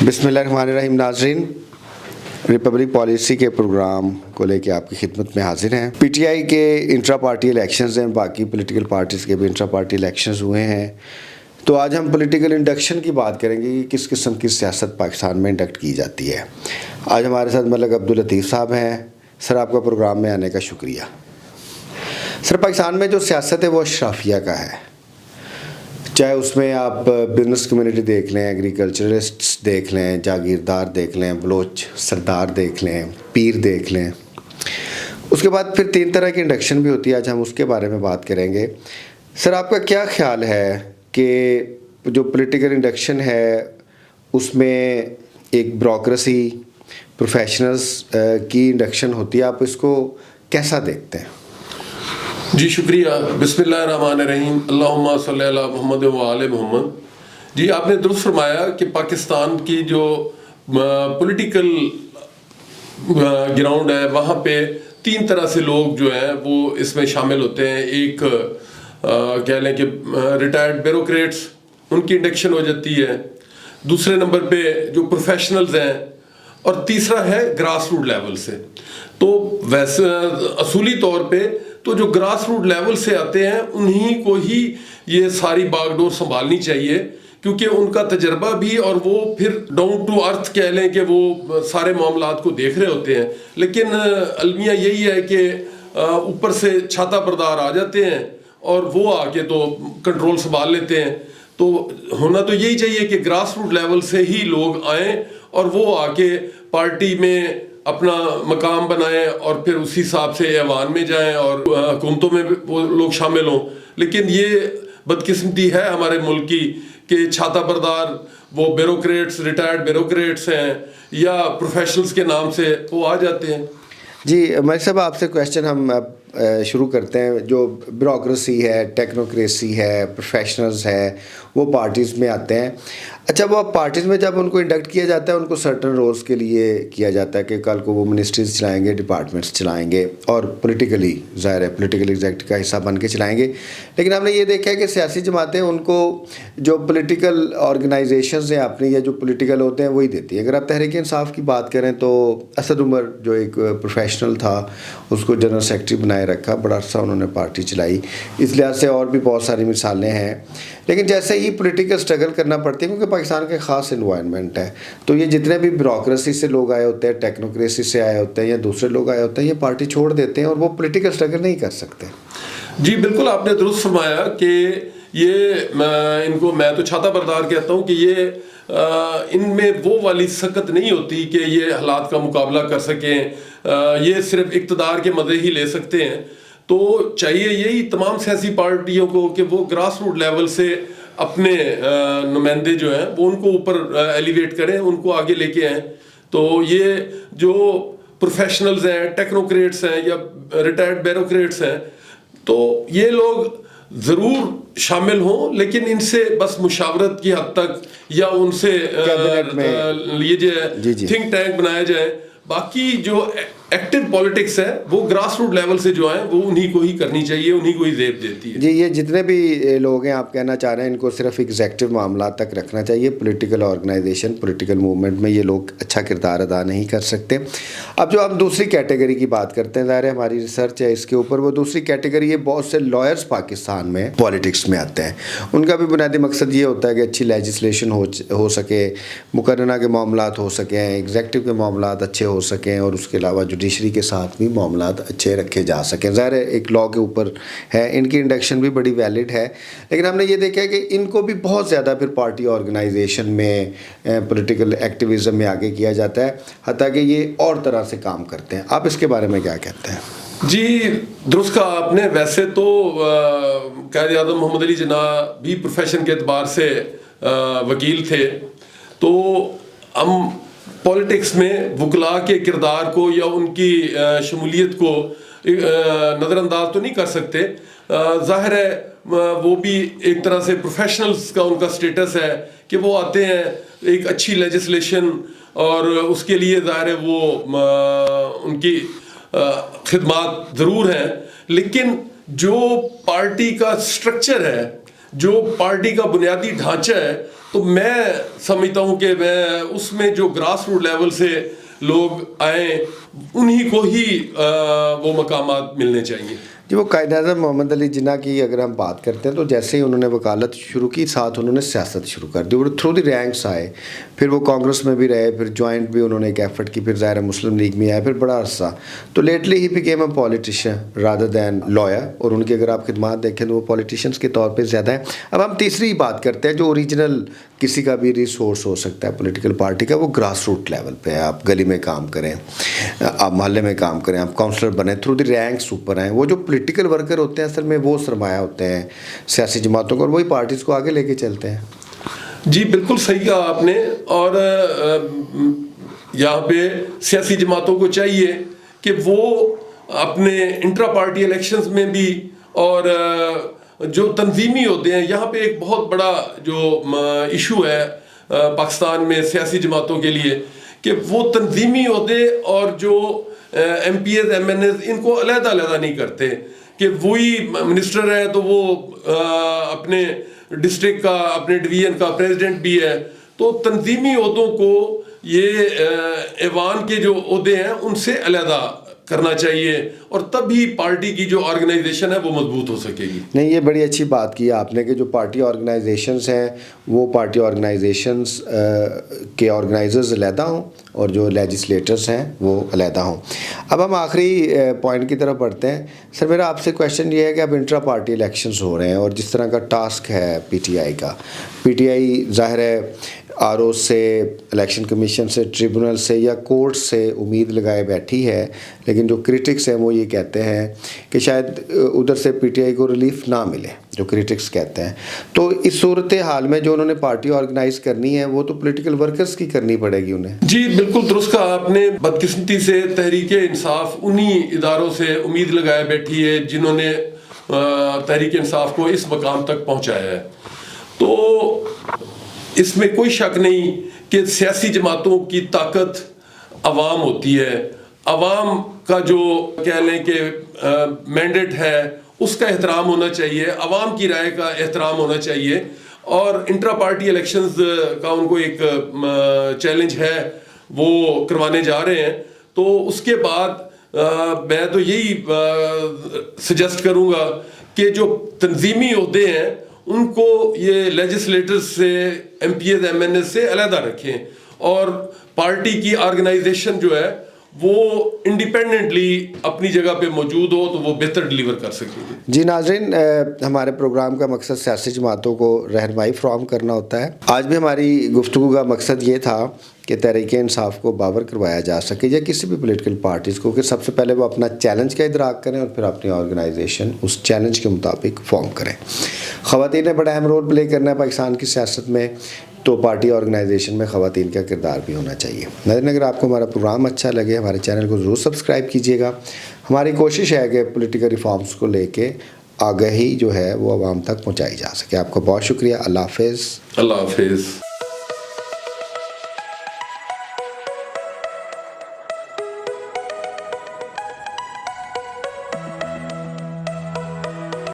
بسم اللہ الرحمن الرحیم. ناظرین، ریپبلک پالیسی کے پروگرام کو لے کے آپ کی خدمت میں حاضر ہیں. پی ٹی آئی کے انٹرا پارٹی الیکشنز ہیں، باقی پولیٹیکل پارٹیز کے بھی انٹرا پارٹی الیکشنز ہوئے ہیں. تو آج ہم پولیٹیکل انڈکشن کی بات کریں گے کہ کس قسم کی سیاست پاکستان میں انڈکٹ کی جاتی ہے. آج ہمارے ساتھ ملک عبداللطیف صاحب ہیں. سر، آپ کا پروگرام میں آنے کا شکریہ. سر، پاکستان میں جو سیاست ہے وہ اشرافیہ کا ہے، چاہے اس میں آپ بزنس کمیونٹی دیکھ لیں، ایگریکلچرسٹس دیکھ لیں، جاگیردار دیکھ لیں، بلوچ سردار دیکھ لیں، پیر دیکھ لیں. اس کے بعد پھر 3 طرح کی انڈکشن بھی ہوتی ہے. آج ہم اس کے بارے میں بات کریں گے. سر، آپ کا کیا خیال ہے کہ جو پولیٹیکل انڈکشن ہے اس میں ایک بیوروکریسی، پروفیشنلز کی انڈکشن ہوتی ہے، آپ اس کو کیسا دیکھتے ہیں؟ جی شکریہ. بسم اللہ الرحمن الرحیم. اللہم صلی علی محمد و آل محمد. جی، آپ نے درست فرمایا کہ پاکستان کی جو پولیٹیکل گراؤنڈ ہے وہاں پہ 3 طرح سے لوگ جو ہیں وہ اس میں شامل ہوتے ہیں. ایک کہہ لیں کہ ریٹائرڈ بیوروکریٹس، ان کی انڈکشن ہو جاتی ہے. دوسرے نمبر پہ جو پروفیشنلز ہیں، اور تیسرا ہے گراس روٹ لیول سے. تو ویسے اصولی طور پہ تو جو گراس روٹ لیول سے آتے ہیں انہی کو ہی یہ ساری باغ ڈور سنبھالنی چاہیے، کیونکہ ان کا تجربہ بھی، اور وہ پھر ڈاؤن ٹو ارتھ کہہ لیں کہ وہ سارے معاملات کو دیکھ رہے ہوتے ہیں. لیکن المیہ یہی ہے کہ اوپر سے چھاتا پردار آ جاتے ہیں اور وہ آ کے تو کنٹرول سنبھال لیتے ہیں. تو ہونا تو یہی چاہیے کہ گراس روٹ لیول سے ہی لوگ آئیں اور وہ آ کے پارٹی میں اپنا مقام بنائیں اور پھر اسی حساب سے ایوان میں جائیں اور حکومتوں میں بھی وہ لوگ شامل ہوں. لیکن یہ بدقسمتی ہے ہمارے ملک کی کہ چھاتا بردار وہ بیوروکریٹس، ریٹائرڈ بیوروکریٹس ہیں یا پروفیشنلز کے نام سے وہ آ جاتے ہیں. جی ملک صاحب، آپ سے کویشچن ہم شروع کرتے ہیں. جو بیوروکریسی ہے، ٹیکنوکریسی ہے، پروفیشنلز ہے، وہ پارٹیز میں آتے ہیں. اچھا، وہ پارٹیز میں جب ان کو انڈکٹ کیا جاتا ہے ان کو سرٹن رولز کے لیے کیا جاتا ہے کہ کل کو وہ منسٹریز چلائیں گے، ڈپارٹمنٹس چلائیں گے، اور پولیٹیکلی ظاہر ہے پولیٹیکل ایگزیکٹ کا حصہ بن کے چلائیں گے. لیکن ہم نے یہ دیکھا ہے کہ سیاسی جماعتیں ان کو جو پولیٹیکل آرگنائزیشنز ہیں اپنی، یا جو پولیٹیکل ہوتے ہیں وہی دیتی ہیں. اگر آپ تحریک انصاف کی بات کریں تو اسد عمر جو ایک پروفیشنل تھا اس کو جنرل سیکرٹری بنائے رکھا، بڑا عرصہ انہوں نے پارٹی چلائی. اس لحاظ سے اور بھی بہت ساری مثالیں ہیں. لیکن جیسے ہی پولیٹیکل اسٹرگل کرنا پڑتی ہے، کیونکہ پاکستان کا خاص انوائرمنٹ ہے، تو یہ جتنے بھی بیوروکریسی سے لوگ آئے ہوتے ہیں، ٹیکنوکریسی سے آئے ہوتے ہیں یا دوسرے لوگ آئے ہوتے ہیں، یہ پارٹی چھوڑ دیتے ہیں اور وہ پولیٹیکل اسٹرگل نہیں کر سکتے. جی بالکل، آپ نے درست فرمایا کہ یہ ان کو میں تو چھاتا بردار کہتا ہوں کہ یہ ان میں وہ والی سکت نہیں ہوتی کہ یہ حالات کا مقابلہ کر سکیں. یہ صرف اقتدار کے مزے ہی لے سکتے ہیں. تو چاہیے یہی تمام سیاسی پارٹیوں کو کہ وہ گراس روٹ لیول سے اپنے نمائندے جو ہیں وہ ان کو اوپر ایلیویٹ کریں، ان کو آگے لے کے آئیں. تو یہ جو پروفیشنلز ہیں، ٹیکنوکریٹس ہیں یا ریٹائرڈ بیوروکریٹس ہیں، تو یہ لوگ ضرور شامل ہوں، لیکن ان سے بس مشاورت کی حد تک، یا ان سے یہ جو تھنک ٹینک بنایا جائے. باقی جو ایکٹیو پالیٹکس ہے وہ گراس روٹ لیول سے جو ہیں وہ انہی کو ہی کرنی چاہیے، انہی کو ہی زیب دیتی ہے. جی، یہ جتنے بھی لوگ ہیں آپ کہنا چاہ رہے ہیں ان کو صرف ایگزیکٹو معاملات تک رکھنا چاہیے. پولیٹیکل آرگنائزیشن، پولیٹیکل موومنٹ میں یہ لوگ اچھا کردار ادا نہیں کر سکتے. اب جو ہم دوسری کیٹیگری کی بات کرتے ہیں، ظاہر ہے ہماری ریسرچ ہے اس کے اوپر، وہ دوسری کیٹیگری ہے بہت سے لائرز پاکستان میں پالیٹکس میں آتے ہیں. ان کا بھی بنیادی مقصد یہ ہوتا ہے کہ اچھی لیجسلیشن ہو سکے، مقررہ کے معاملات ہو سکیں، ایگزیکٹو کے معاملات اچھے ہو سکیں، اور اس کے علاوہ جوڈیشری کے ساتھ بھی معاملات اچھے رکھے جا سکیں. ظاہر ہے ایک لاء کے اوپر ہے، ان کی انڈکشن بھی بڑی ویلڈ ہے. لیکن ہم نے یہ دیکھا ہے کہ ان کو بھی بہت زیادہ پھر پارٹی آرگنائزیشن میں، پولیٹیکل ایکٹیویزم میں آگے کیا جاتا ہے، حتیٰ کہ یہ اور طرح سے کام کرتے ہیں. آپ اس کے بارے میں کیا کہتے ہیں؟ جی درست کہا آپ نے. ویسے تو قائد اعظم محمد علی جناح بھی پروفیشن کے اعتبار سے وکیل تھے. تو ہم پولیٹکس میں وکلاء کے کردار کو یا ان کی شمولیت کو نظر انداز تو نہیں کر سکتے. ظاہر ہے وہ بھی ایک طرح سے پروفیشنلز کا ان کا سٹیٹس ہے کہ وہ آتے ہیں ایک اچھی لیجسلیشن، اور اس کے لیے ظاہر ہے وہ ان کی خدمات ضرور ہیں. لیکن جو پارٹی کا سٹرکچر ہے، جو پارٹی کا بنیادی ڈھانچہ ہے، تو میں سمجھتا ہوں کہ میں اس میں جو گراس روٹ لیول سے لوگ آئیں انہی کو ہی وہ مقامات ملنے چاہیے. جی وہ قائد اعظم محمد علی جناح کی اگر ہم بات کرتے ہیں تو جیسے ہی انہوں نے وکالت شروع کی ساتھ انہوں نے سیاست شروع کر دی اور تھرو دی رینکس آئے, پھر وہ کانگریس میں بھی رہے, پھر جوائنٹ بھی انہوں نے ایک ایفرٹ کی, پھر ظاہر مسلم لیگ میں آئے, پھر بڑا عرصہ. تو لیٹلی ہی became a politician rather than lawyer, اور ان کی اگر آپ خدمات دیکھیں تو وہ پولیٹیشینس کے طور پہ زیادہ ہیں. اب ہم تیسری بات کرتے ہیں جو اوریجنل کسی کا بھی ریسورس ہو سکتا ہے پولیٹیکل پارٹی کا, وہ گراس روٹ لیول پہ ہے. آپ گلی میں کام کریں, آپ محلے میں کام کریں, آپ کاؤنسلر بنیں, تھرو دی رینکس اوپر آئیں. وہ جو پولیٹیکل ورکر ہوتے ہیں اصل میں وہ سرمایہ ہوتے ہیں سیاسی جماعتوں کو, اور وہی پارٹیز کو آگے لے کے چلتے ہیں. جی بالکل صحیح کہا آپ نے. اور یہاں پہ سیاسی جماعتوں کو چاہیے کہ وہ اپنے انٹرا پارٹی الیکشنز میں بھی اور جو تنظیمی ہوتے ہیں, یہاں پہ ایک بہت بڑا جو ایشو ہے پاکستان میں سیاسی جماعتوں کے لیے کہ وہ تنظیمی عہدے اور جو M P As M N As ان کو علیحدہ علیحدہ نہیں کرتے کہ وہی منسٹر ہے تو وہ اپنے ڈسٹرکٹ کا اپنے ڈویژن کا پریزیڈنٹ بھی ہے. تو تنظیمی عہدوں کو یہ ایوان کے جو عہدے ہیں ان سے علیحدہ کرنا چاہیے, اور تب ہی پارٹی کی جو آرگنائزیشن ہے وہ مضبوط ہو سکے گی. نہیں یہ بڑی اچھی بات کی آپ نے کہ جو پارٹی آرگنائزیشنز ہیں وہ پارٹی آرگنائزیشنز کے آرگنائزرز علیحدہ ہوں اور جو لیجسلیٹرز ہیں وہ علیحدہ ہوں. اب ہم آخری پوائنٹ کی طرف بڑھتے ہیں. سر میرا آپ سے کویشچن یہ ہے کہ اب انٹرا پارٹی الیکشنز ہو رہے ہیں اور جس طرح کا ٹاسک ہے پی ٹی آئی کا, پی ٹی آئی ظاہر ہے آر او سے, الیکشن کمیشن سے, ٹریبونل سے یا کورٹ سے امید لگائے بیٹھی ہے, لیکن جو کرٹکس ہیں وہ یہ کہتے ہیں کہ شاید ادھر سے پی ٹی آئی کو ریلیف نہ ملے, جو کرٹکس کہتے ہیں. تو اس صورت حال میں جو انہوں نے پارٹی آرگنائز کرنی ہے وہ تو پولیٹیکل ورکرز کی کرنی پڑے گی انہیں. جی بالکل درست کہا آپ نے. بدقسمتی سے تحریک انصاف انہی اداروں سے امید لگائے بیٹھی ہے جنہوں نے تحریک انصاف کو اس مقام تک پہنچایا ہے. تو اس میں کوئی شک نہیں کہ سیاسی جماعتوں کی طاقت عوام ہوتی ہے. عوام کا جو کہہ لیں کہ مینڈیٹ ہے اس کا احترام ہونا چاہیے, عوام کی رائے کا احترام ہونا چاہیے, اور انٹرا پارٹی الیکشنز کا ان کو ایک چیلنج ہے وہ کروانے جا رہے ہیں. تو اس کے بعد میں تو یہی سجیسٹ کروں گا کہ جو تنظیمی عہدے ہیں ان کو یہ لیجسلیٹرز سے, M P As M N As سے علیحدہ رکھیں, اور پارٹی کی آرگنائزیشن جو ہے وہ انڈیپینڈنٹلی اپنی جگہ پہ موجود ہو تو وہ بہتر ڈیلیور کر سکیں گے. جی ناظرین, ہمارے پروگرام کا مقصد سیاسی جماعتوں کو رہنمائی فراہم کرنا ہوتا ہے. آج بھی ہماری گفتگو کا مقصد یہ تھا کہ تحریک انصاف کو باور کروایا جا سکے یا کسی بھی پولیٹیکل پارٹیز کو کہ سب سے پہلے وہ اپنا چیلنج کا ادراک کریں اور پھر اپنی آرگنائزیشن اس چیلنج کے مطابق فارم کریں. خواتین نے بڑا اہم رول پلے کرنا ہے پاکستان کی سیاست میں, تو پارٹی آرگنائزیشن میں خواتین کا کردار بھی ہونا چاہیے. ناظرین اگر آپ کو ہمارا پروگرام اچھا لگے ہمارے چینل کو ضرور سبسکرائب کیجیے گا. ہماری کوشش ہے کہ پولیٹیکل ریفارمز کو لے کے آگہی جو ہے وہ عوام تک پہنچائی جا سکے. آپ کا بہت شکریہ. اللہ حافظ. اللہ حافظ.